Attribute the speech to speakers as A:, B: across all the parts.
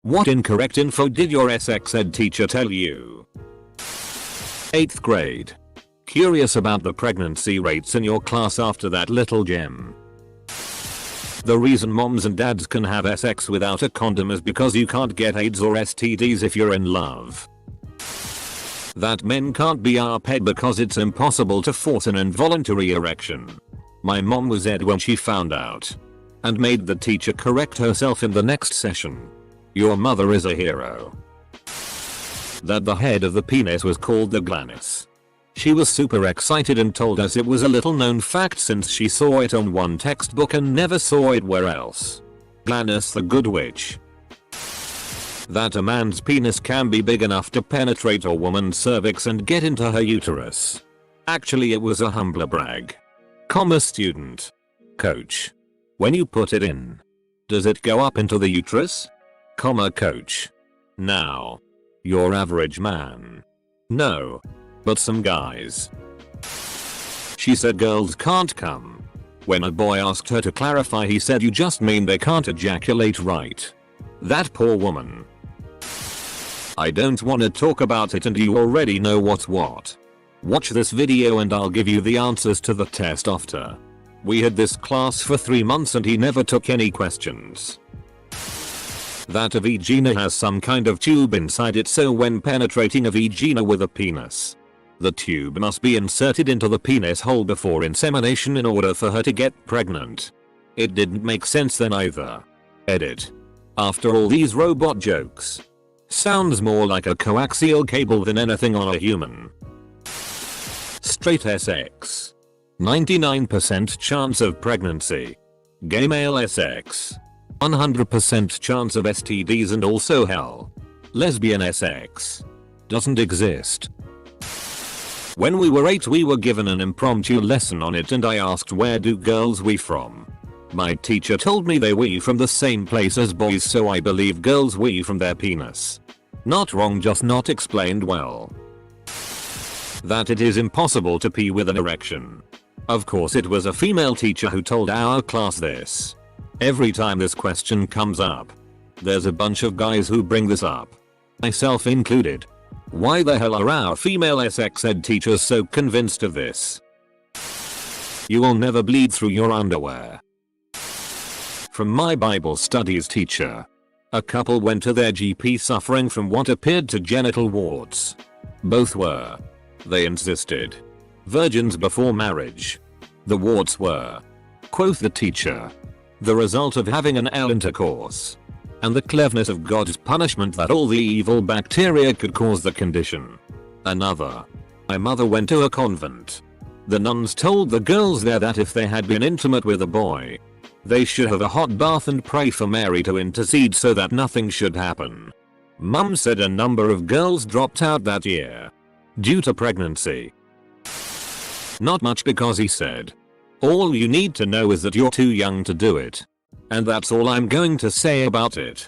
A: What incorrect info did your sex ed teacher tell you? 8th grade. Curious about the pregnancy rates in your class after that little gem. The reason moms and dads can have sex without a condom is because you can't get AIDS or STDs if you're in love. That men can't be RPED because it's impossible to force an involuntary erection. My mom was Ed when she found out. And made the teacher correct herself in the next session. Your mother is a hero. That the head of the penis was called the glanus. She was super excited and told us it was a little known fact since she saw it on one textbook and never saw it where else. Glanus the good witch. That a man's penis can be big enough to penetrate a woman's cervix and get into her uterus. Actually it was a humbler brag. Comma student. Coach. When you put it in, does it go up into the uterus? Comma coach. Now. Your average man. No. But some guys. She said girls can't come. When a boy asked her to clarify he said you just mean they can't ejaculate, right? That poor woman. I don't wanna talk about it and you already know what's what. Watch this video and I'll give you the answers to the test after. We had this class for 3 months and he never took any questions. That a vagina has some kind of tube inside it, so when penetrating a vagina with a penis, the tube must be inserted into the penis hole before insemination in order for her to get pregnant. It didn't make sense then either. Edit. After all these robot jokes. Sounds more like a coaxial cable than anything on a human. Straight sex. 99% chance of pregnancy. Gay male sex. 100% chance of STDs and also hell. Lesbian sex. Doesn't exist. When we were 8 we were given an impromptu lesson on it and I asked where do girls wee from. My teacher told me they wee from the same place as boys, so I believe girls wee from their penis. Not wrong, just not explained well. That it is impossible to pee with an erection. Of course it was a female teacher who told our class this. Every time this question comes up, there's a bunch of guys who bring this up. Myself included. Why the hell are our female sex ed teachers so convinced of this? You will never bleed through your underwear. From my Bible studies teacher. A couple went to their GP suffering from what appeared to genital warts. Both were, they insisted, virgins before marriage. The warts were, quote the teacher, the result of having an ill intercourse. And the cleverness of God's punishment that all the evil bacteria could cause the condition. Another. My mother went to a convent. The nuns told the girls there that if they had been intimate with a boy, they should have a hot bath and pray for Mary to intercede so that nothing should happen. Mum said a number of girls dropped out that year. Due to pregnancy. Not much, because he said, all you need to know is that you're too young to do it. And that's all I'm going to say about it.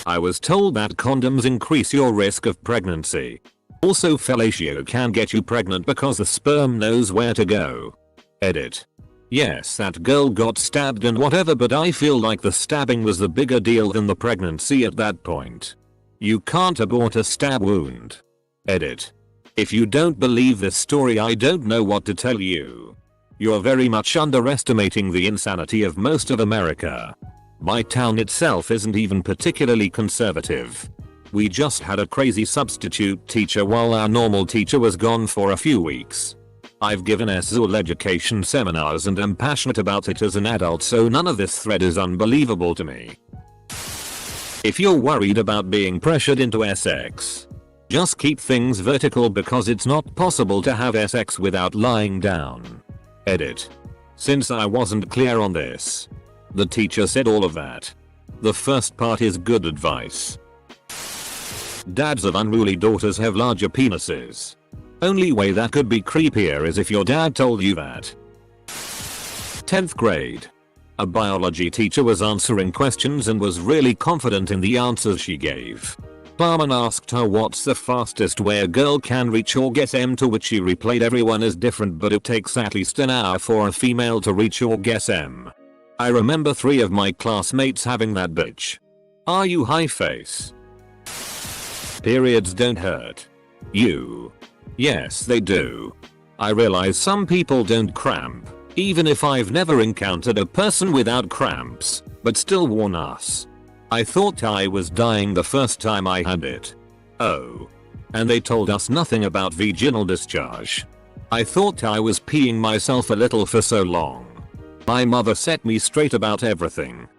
A: I was told that condoms increase your risk of pregnancy. Also fellatio can get you pregnant because the sperm knows where to go. Edit. Yes, that girl got stabbed and whatever, but I feel like the stabbing was the bigger deal than the pregnancy at that point. You can't abort a stab wound. Edit. If you don't believe this story, I don't know what to tell you. You're very much underestimating the insanity of most of America. My town itself isn't even particularly conservative. We just had a crazy substitute teacher while our normal teacher was gone for a few weeks. I've given SZUL education seminars and am passionate about it as an adult, so none of this thread is unbelievable to me. If you're worried about being pressured into sex, just keep things vertical because it's not possible to have sex without lying down. Edit. Since I wasn't clear on this. The teacher said all of that. The first part is good advice. Dads of unruly daughters have larger penises. Only way that could be creepier is if your dad told you that. 10th grade. A biology teacher was answering questions and was really confident in the answers she gave. Barman asked her what's the fastest way a girl can reach orgasm, to which she replied everyone is different but it takes at least an hour for a female to reach orgasm. I remember 3 of my classmates having that bitch. Are you high face? Periods don't hurt. You. Yes, they do. I realize some people don't cramp, even if I've never encountered a person without cramps, but still warn us. I thought I was dying the first time I had it. Oh. And they told us nothing about vaginal discharge. I thought I was peeing myself a little for so long. My mother set me straight about everything.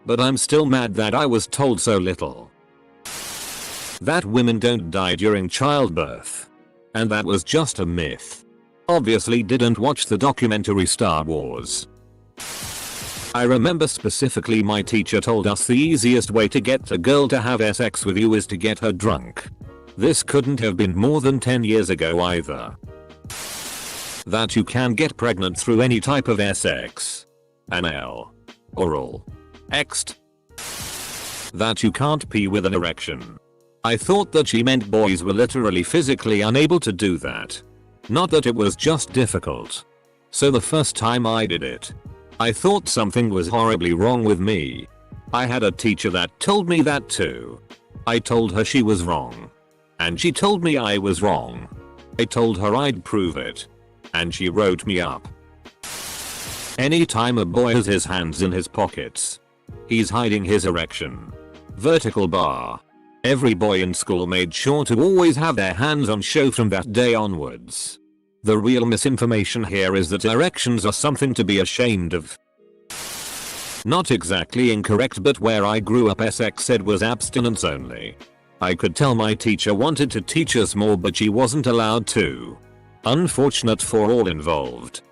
A: But I'm still mad that I was told so little. That women don't die during childbirth. And that was just a myth. Obviously didn't watch the documentary Star Wars. I remember specifically my teacher told us the easiest way to get a girl to have sex with you is to get her drunk. This couldn't have been more than 10 years ago either. That you can get pregnant through any type of sex. Anal. Oral. Ext. That you can't pee with an erection. I thought that she meant boys were literally physically unable to do that. Not that it was just difficult. So the first time I did it, I thought something was horribly wrong with me. I had a teacher that told me that too. I told her she was wrong. And she told me I was wrong. I told her I'd prove it. And she wrote me up. Anytime a boy has his hands in his pockets, he's hiding his erection. Vertical bar. Every boy in school made sure to always have their hands on show from that day onwards. The real misinformation here is that erections are something to be ashamed of. Not exactly incorrect, but where I grew up sex ed was abstinence only. I could tell my teacher wanted to teach us more, but she wasn't allowed to. Unfortunate for all involved.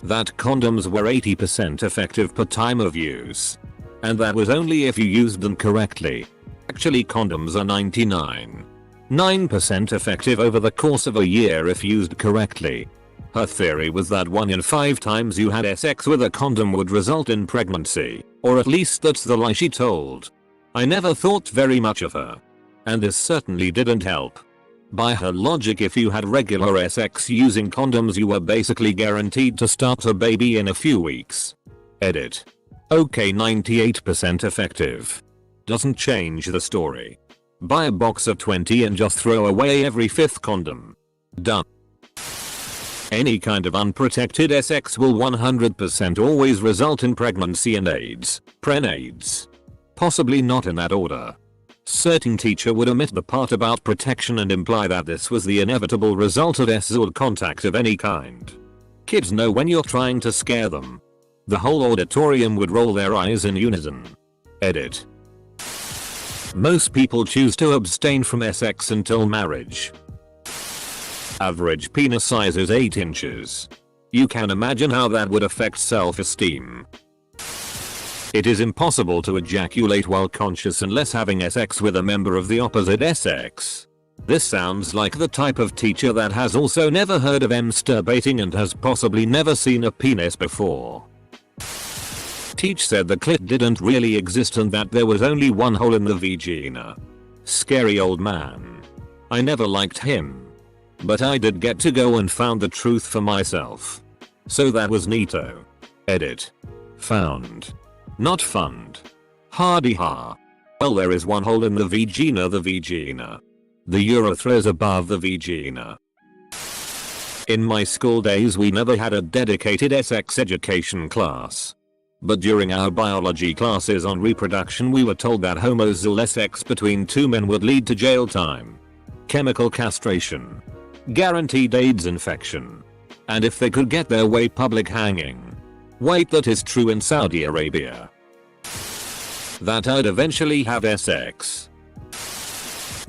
A: That condoms were 80% effective per time of use. And that was only if you used them correctly. Actually, condoms are 99.9% effective over the course of a year if used correctly. Her theory was that 1 in 5 times you had sex with a condom would result in pregnancy, or at least that's the lie she told. I never thought very much of her. And this certainly didn't help. By her logic, if you had regular sex using condoms, you were basically guaranteed to start a baby in a few weeks. Edit. Okay, 98% effective. Doesn't change the story. Buy a box of 20 and just throw away every 5th condom. Done. Any kind of unprotected sex will 100% always result in pregnancy and AIDS, pren-AIDS. Possibly not in that order. Certain teacher would omit the part about protection and imply that this was the inevitable result of sexual contact of any kind. Kids know when you're trying to scare them. The whole auditorium would roll their eyes in unison. Edit. Most people choose to abstain from sex until marriage. Average penis size is 8 inches. You can imagine how that would affect self-esteem. It is impossible to ejaculate while conscious unless having sex with a member of the opposite sex. This sounds like the type of teacher that has also never heard of masturbating and has possibly never seen a penis before. Teach said the clit didn't really exist and that there was only one hole in the vagina. Scary old man. I never liked him. But I did get to go and found the truth for myself. So that was neato. Edit. Found. Not fund. Hardy ha. Well, there is one hole in the vagina. The urethra is above the vagina. In my school days we never had a dedicated sex education class. But during our biology classes on reproduction we were told that homosexual sex between 2 men would lead to jail time, chemical castration, guaranteed AIDS infection, and if they could get their way, public hanging. Wait, that is true in Saudi Arabia. That I'd eventually have sex.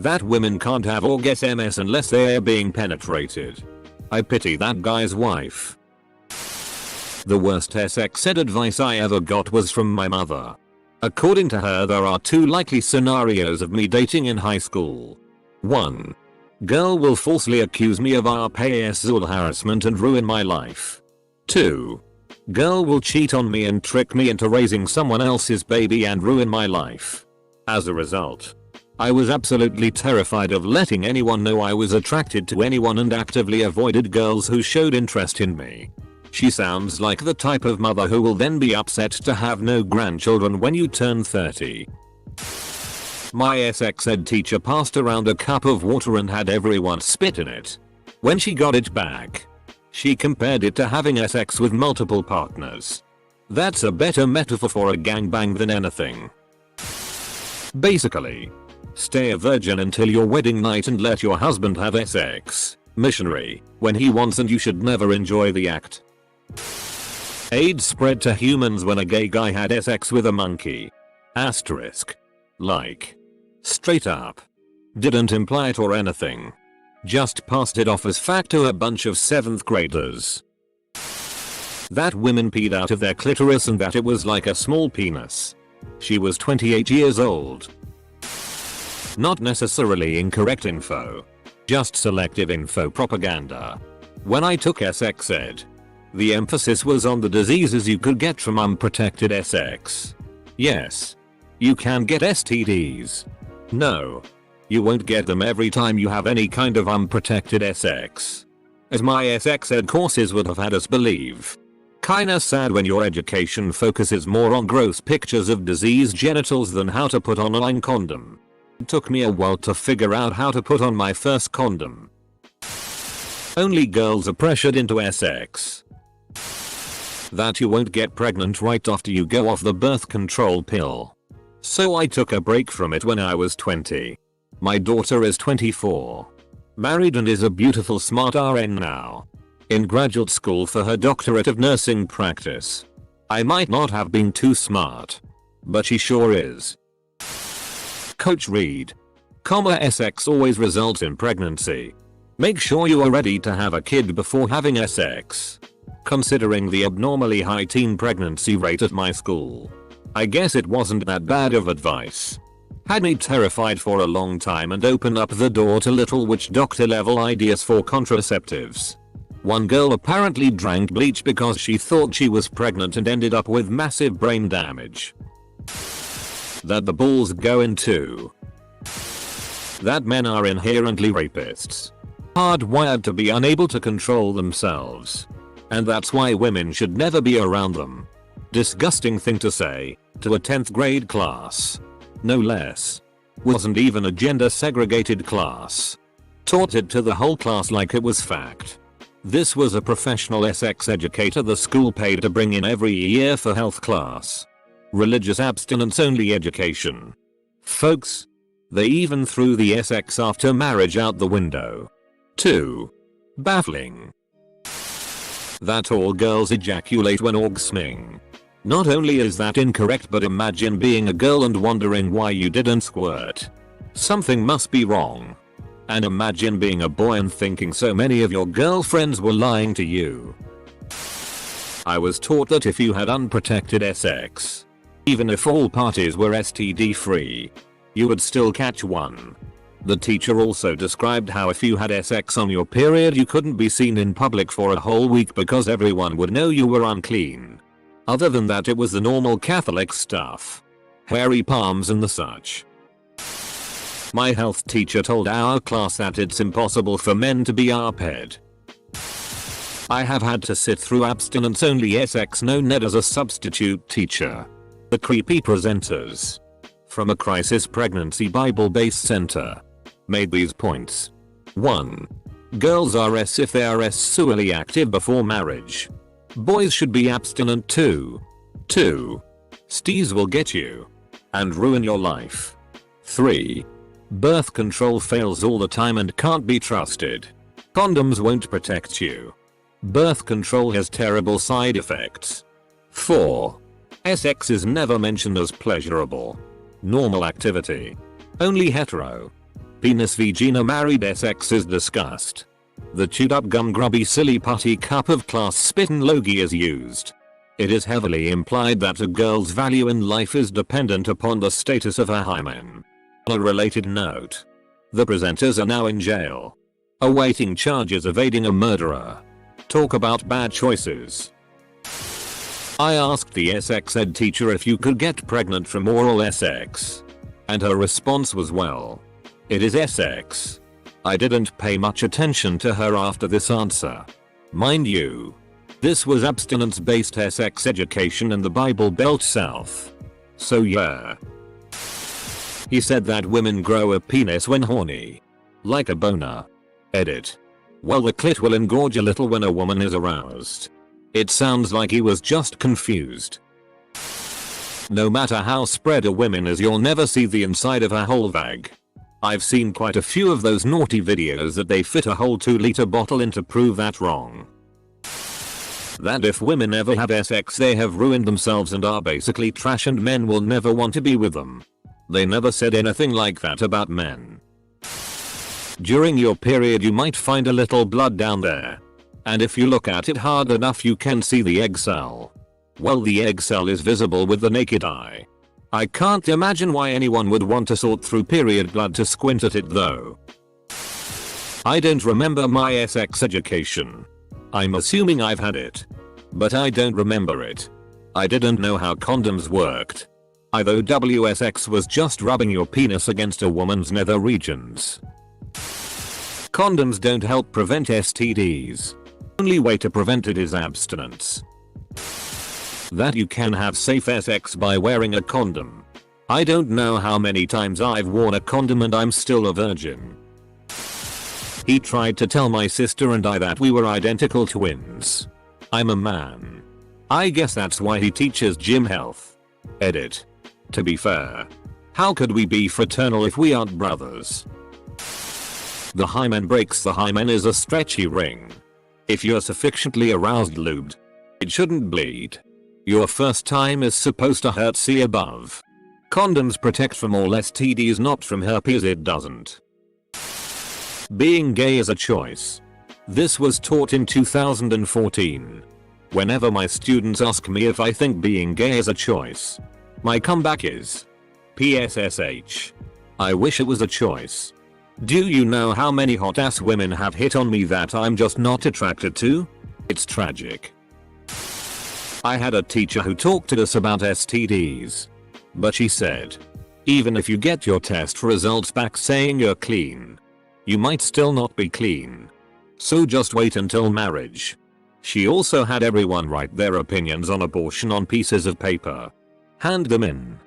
A: That women can't have orgasms unless they are being penetrated. I pity that guy's wife. The worst sex ed advice I ever got was from my mother. According to her, there are 2 likely scenarios of me dating in high school. 1. Girl will falsely accuse me of sexual harassment and ruin my life. 2. Girl will cheat on me and trick me into raising someone else's baby and ruin my life. As a result, I was absolutely terrified of letting anyone know I was attracted to anyone and actively avoided girls who showed interest in me. She sounds like the type of mother who will then be upset to have no grandchildren when you turn 30. My sex ed teacher passed around a cup of water and had everyone spit in it. When she got it back, she compared it to having sex with multiple partners. That's a better metaphor for a gangbang than anything. Basically, stay a virgin until your wedding night and let your husband have sex, missionary, when he wants, and you should never enjoy the act. AIDS spread to humans when a gay guy had sex with a monkey. Asterisk. Like. Straight up. Didn't imply it or anything. Just passed it off as fact to a bunch of 7th graders. That women peed out of their clitoris and that it was like a small penis. She was 28 years old. Not necessarily incorrect info. Just selective info propaganda. When I took sex ed, the emphasis was on the diseases you could get from unprotected sex. Yes. You can get STDs. No. You won't get them every time you have any kind of unprotected sex. As my sex ed courses would have had us believe. Kinda sad when your education focuses more on gross pictures of diseased genitals than how to put on a line condom. It took me a while to figure out how to put on my first condom. Only girls are pressured into sex. That you won't get pregnant right after you go off the birth control pill. So I took a break from it when I was 20. My daughter is 24. Married and is a beautiful smart RN now. In graduate school for her doctorate of nursing practice. I might not have been too smart. But she sure is. Coach Reed. Sex always results in pregnancy. Make sure you are ready to have a kid before having sex. Considering the abnormally high teen pregnancy rate at my school, I guess it wasn't that bad of advice. Had me terrified for a long time and opened up the door to little witch doctor level ideas for contraceptives. One girl apparently drank bleach because she thought she was pregnant and ended up with massive brain damage. That the balls go into. That men are inherently rapists. Hardwired to be unable to control themselves. And that's why women should never be around them. Disgusting thing to say, to a 10th grade class. No less. Wasn't even a gender segregated class. Taught it to the whole class like it was fact. This was a professional sex educator the school paid to bring in every year for health class. Religious abstinence only education. Folks. They even threw the sex after marriage out the window. 2. Baffling. That all girls ejaculate when orgasming. Not only is that incorrect, but imagine being a girl and wondering why you didn't squirt. Something must be wrong. And imagine being a boy and thinking so many of your girlfriends were lying to you. I was taught that if you had unprotected sex, even if all parties were STD free, you would still catch one. The teacher also described how if you had sex on your period you couldn't be seen in public for a whole week because everyone would know you were unclean. Other than that, it was the normal Catholic stuff. Hairy palms and the such. My health teacher told our class that it's impossible for men to be ARPED. I have had to sit through abstinence only sex known as a substitute teacher. The creepy presenters. From a crisis pregnancy Bible-based center. Made these points. 1. Girls are if they are sexually active before marriage. Boys should be abstinent too. 2. STDs will get you. And ruin your life. 3. Birth control fails all the time and can't be trusted. Condoms won't protect you. Birth control has terrible side effects. 4. Sex is never mentioned as pleasurable. Normal activity. Only hetero. Penis vagina married sex is discussed. The chewed up gum grubby silly putty cup of class spittin' logie is used. It is heavily implied that a girl's value in life is dependent upon the status of her hymen. On a related note, the presenters are now in jail. Awaiting charges of aiding a murderer. Talk about bad choices. I asked the sex ed teacher if you could get pregnant from oral sex. And her response was, well, it is sex. I didn't pay much attention to her after this answer. Mind you, this was abstinence-based sex education in the Bible Belt South. So yeah. He said that women grow a penis when horny. Like a boner. Edit. Well, the clit will engorge a little when a woman is aroused. It sounds like he was just confused. No matter how spread a woman is, you'll never see the inside of her whole vag. I've seen quite a few of those naughty videos that they fit a whole 2-liter bottle in to prove that wrong. That if women ever have sex, they have ruined themselves and are basically trash, and men will never want to be with them. They never said anything like that about men. During your period you might find a little blood down there. And if you look at it hard enough you can see the egg cell. Well, the egg cell is visible with the naked eye. I can't imagine why anyone would want to sort through period blood to squint at it though. I don't remember my sex education. I'm assuming I've had it. But I don't remember it. I didn't know how condoms worked. Either WSX was just rubbing your penis against a woman's nether regions. Condoms don't help prevent STDs. Only way to prevent it is abstinence. That you can have safe sex by wearing a condom. I don't know how many times I've worn a condom and I'm still a virgin. He tried to tell my sister and I that we were identical twins. I'm a man. I guess that's why he teaches gym health. Edit. To be fair, how could we be fraternal if we aren't brothers? The hymen breaks. The hymen is a stretchy ring. If you're sufficiently aroused lubed, it shouldn't bleed. Your first time is supposed to hurt, see above. Condoms protect from all STDs, not from herpes. It doesn't. Being gay is a choice. This was taught in 2014. Whenever my students ask me if I think being gay is a choice, my comeback is PSSH. I wish it was a choice. Do you know how many hot ass women have hit on me that I'm just not attracted to? It's tragic. I had a teacher who talked to us about STDs. But she said, even if you get your test results back saying you're clean, you might still not be clean. So just wait until marriage. She also had everyone write their opinions on abortion on pieces of paper. Hand them in.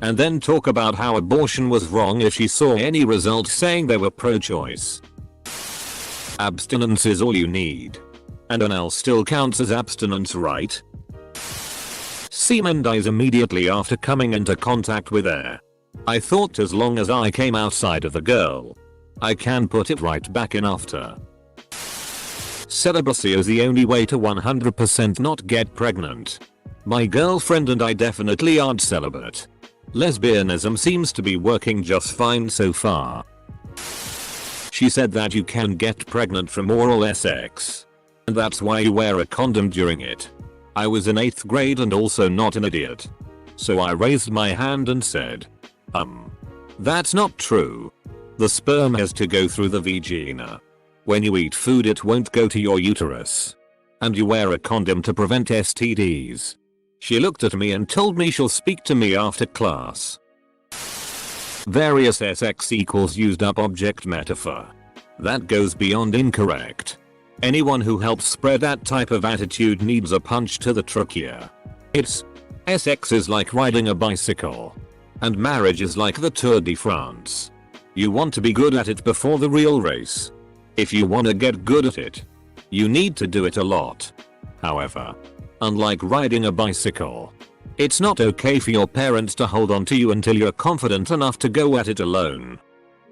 A: And then talk about how abortion was wrong if she saw any results saying they were pro-choice. Abstinence is all you need. And an L still counts as abstinence, right? Semen dies immediately after coming into contact with air. I thought as long as I came outside of the girl, I can put it right back in after. Celibacy is the only way to 100% not get pregnant. My girlfriend and I definitely aren't celibate. Lesbianism seems to be working just fine so far. She said that you can get pregnant from oral sex. And that's why you wear a condom during it. I was in 8th grade and also not an idiot. So I raised my hand and said, that's not true. The sperm has to go through the vagina. When you eat food it won't go to your uterus. And you wear a condom to prevent STDs. She looked at me and told me she'll speak to me after class. Various sex equals used up object metaphor. That goes beyond incorrect. Anyone who helps spread that type of attitude needs a punch to the trachea. Sex is like riding a bicycle. And marriage is like the Tour de France. You want to be good at it before the real race. If you want to get good at it, you need to do it a lot. However, unlike riding a bicycle, it's not okay for your parents to hold on to you until you're confident enough to go at it alone.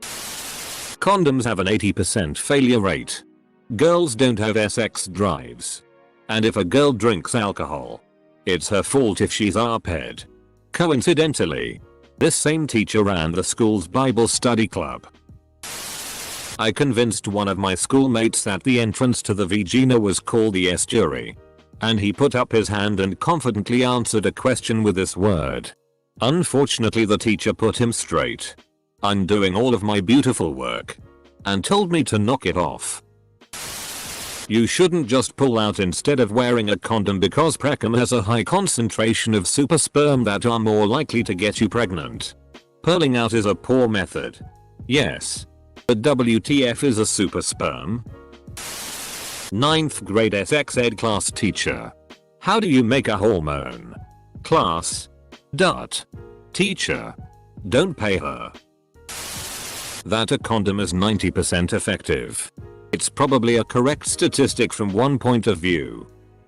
A: Condoms have an 80% failure rate. Girls don't have sex drives. And if a girl drinks alcohol, it's her fault if she's arped. Coincidentally, this same teacher ran the school's Bible study club. I convinced one of my schoolmates that the entrance to the vagina was called the estuary. And he put up his hand and confidently answered a question with this word. Unfortunately, the teacher put him straight, undoing all of my beautiful work, and told me to knock it off. You shouldn't just pull out instead of wearing a condom because precum has a high concentration of super sperm that are more likely to get you pregnant. Pulling out is a poor method. Yes. But WTF is a super sperm? 9th grade sex ed class teacher. How do you make a hormone? Class. Teacher. Don't pay her. That a condom is 90% effective. It's probably a correct statistic from one point of view.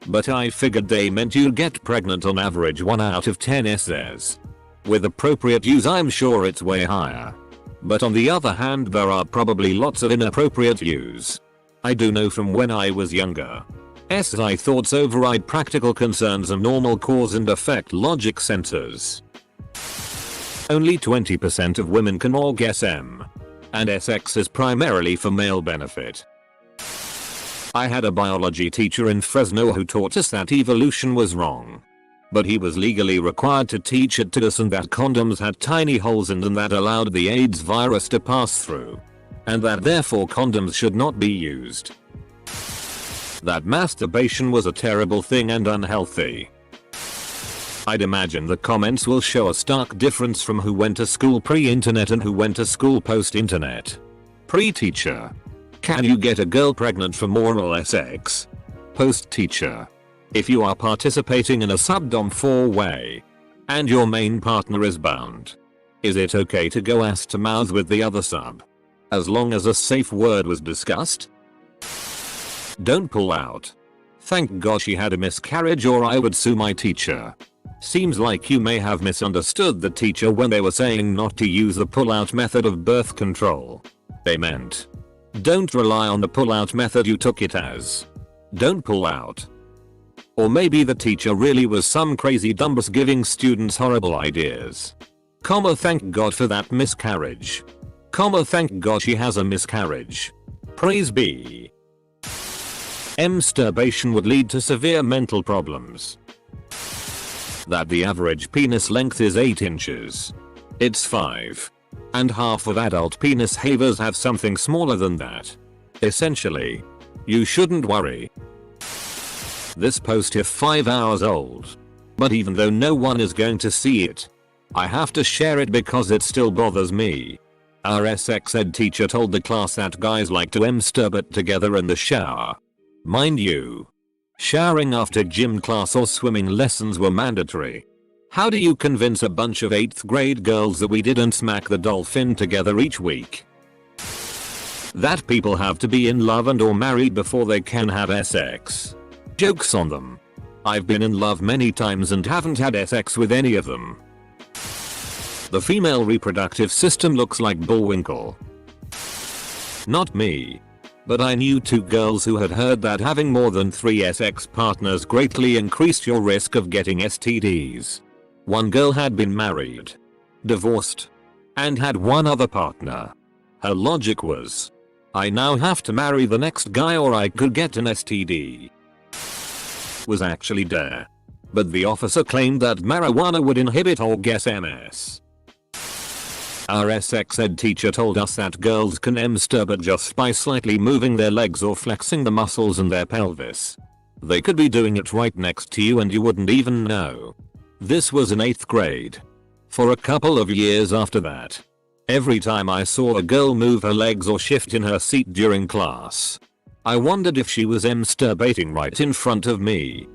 A: But I figured they meant you'd get pregnant on average 1 out of 10 essays. With appropriate use I'm sure it's way higher. But on the other hand there are probably lots of inappropriate use. I do know from when I was younger. SI thoughts override practical concerns and normal cause and effect logic centers. Only 20% of women can orgasm. And sex is primarily for male benefit. I had a biology teacher in Fresno who taught us that evolution was wrong. But he was legally required to teach it to us, and that condoms had tiny holes in them that allowed the AIDS virus to pass through. And that therefore condoms should not be used. That masturbation was a terrible thing and unhealthy. I'd imagine the comments will show a stark difference from who went to school pre-internet and who went to school post-internet. Pre-teacher. Can you get a girl pregnant from oral sex? Post-teacher. If you are participating in a subdom 4-way and your main partner is bound, is it okay to go ass to mouth with the other sub? As long as a safe word was discussed? Don't pull out. Thank God she had a miscarriage or I would sue my teacher. Seems like you may have misunderstood the teacher when they were saying not to use the pull-out method of birth control. They meant, don't rely on the pull-out method you took it as. Don't pull out. Or maybe the teacher really was some crazy dumbass giving students horrible ideas. Thank God for that miscarriage. Thank God she has a miscarriage. Praise be. Masturbation would lead to severe mental problems. That the average penis length is 8 inches. It's 5. And half of adult penis havers have something smaller than that. Essentially, you shouldn't worry. This post is 5 hours old. But even though no one is going to see it, I have to share it because it still bothers me. Our sex ed teacher told the class that guys like to masturbate together in the shower. Mind you, showering after gym class or swimming lessons were mandatory. How do you convince a bunch of 8th grade girls that we didn't smack the dolphin together each week? That people have to be in love and or married before they can have sex. Jokes on them. I've been in love many times and haven't had sex with any of them. The female reproductive system looks like Bullwinkle. Not me. But I knew 2 girls who had heard that having more than 3 sex partners greatly increased your risk of getting STDs. One girl had been married, divorced, and had one other partner. Her logic was, I now have to marry the next guy or I could get an STD. Was actually dare. But the officer claimed that marijuana would inhibit orgasms. Our sex ed teacher told us that girls can masturbate just by slightly moving their legs or flexing the muscles in their pelvis. They could be doing it right next to you and you wouldn't even know. This was in 8th grade. For a couple of years after that, every time I saw a girl move her legs or shift in her seat during class, I wondered if she was masturbating right in front of me,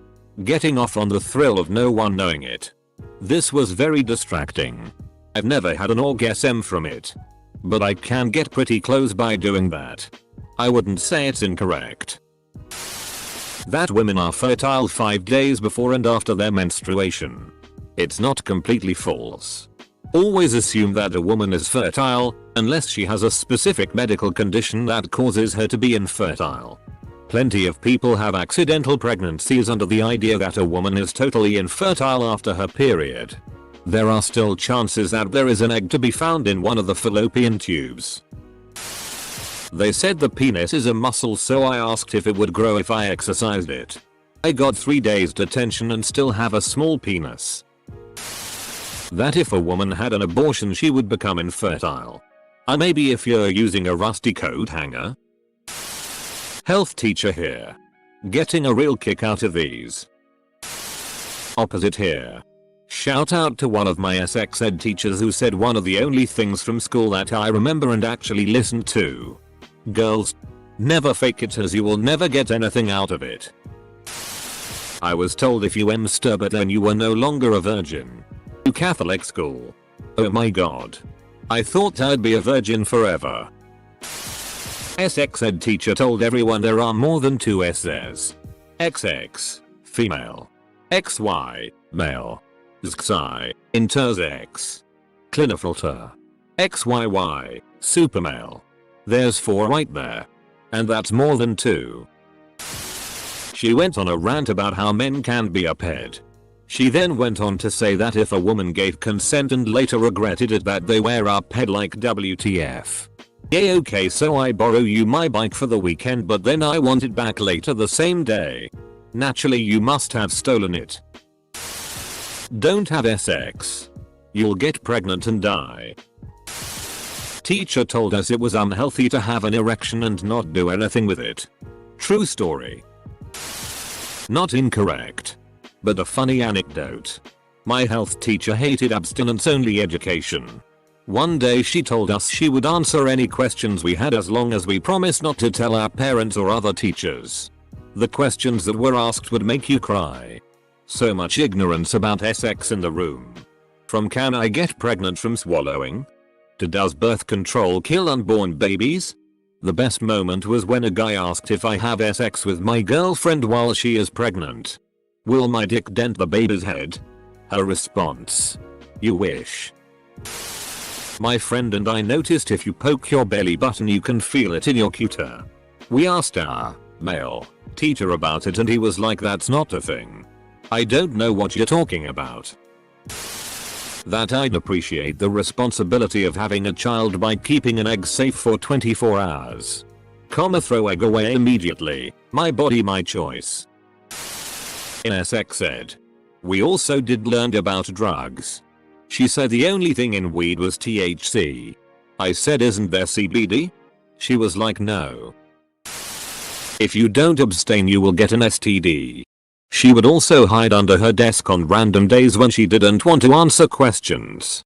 A: getting off on the thrill of no one knowing it. This was very distracting. I've never had an orgasm from it. But I can get pretty close by doing that. I wouldn't say it's incorrect. That women are fertile 5 days before and after their menstruation. It's not completely false. Always assume that a woman is fertile, unless she has a specific medical condition that causes her to be infertile. Plenty of people have accidental pregnancies under the idea that a woman is totally infertile after her period. There are still chances that there is an egg to be found in one of the fallopian tubes. They said the penis is a muscle, so I asked if it would grow if I exercised it. I got 3 days detention and still have a small penis. That if a woman had an abortion she would become infertile. Maybe if you're using a rusty coat hanger. Health teacher here. Getting a real kick out of these. Opposite here. Shout out to one of my sex ed teachers who said one of the only things from school that I remember and actually listened to. Girls, never fake it as you will never get anything out of it. I was told if you masturbate then you were no longer a virgin. Catholic school. Oh my god. I thought I'd be a virgin forever. Sex ed teacher told everyone there are more than two S's. XX, female. XY, male. XI, intersex. Klinefilter. XYY, supermale. There's 4 right there. And that's more than 2. She went on a rant about how men can be a pet. She then went on to say that if a woman gave consent and later regretted it that they were a pet, like WTF. Yeah, okay, so I borrow you my bike for the weekend but then I want it back later the same day. Naturally you must have stolen it. Don't have sex. You'll get pregnant and die. Teacher told us it was unhealthy to have an erection and not do anything with it. True story. Not incorrect. But a funny anecdote. My health teacher hated abstinence-only education. One day she told us she would answer any questions we had as long as we promised not to tell our parents or other teachers. The questions that were asked would make you cry. So much ignorance about sex in the room. From can I get pregnant from swallowing? To does birth control kill unborn babies? The best moment was when a guy asked if I have sex with my girlfriend while she is pregnant. Will my dick dent the baby's head? Her response: you wish. My friend and I noticed if you poke your belly button you can feel it in your cuter. We asked our male teacher about it and he was like, that's not a thing. I don't know what you're talking about. That I'd appreciate the responsibility of having a child by keeping an egg safe for 24 hours. Throw egg away immediately. My body, my choice. In sex ed, we also did learn about drugs. She said the only thing in weed was THC. I said, isn't there CBD? She was like, no. If you don't abstain you will get an STD. She would also hide under her desk on random days when she didn't want to answer questions.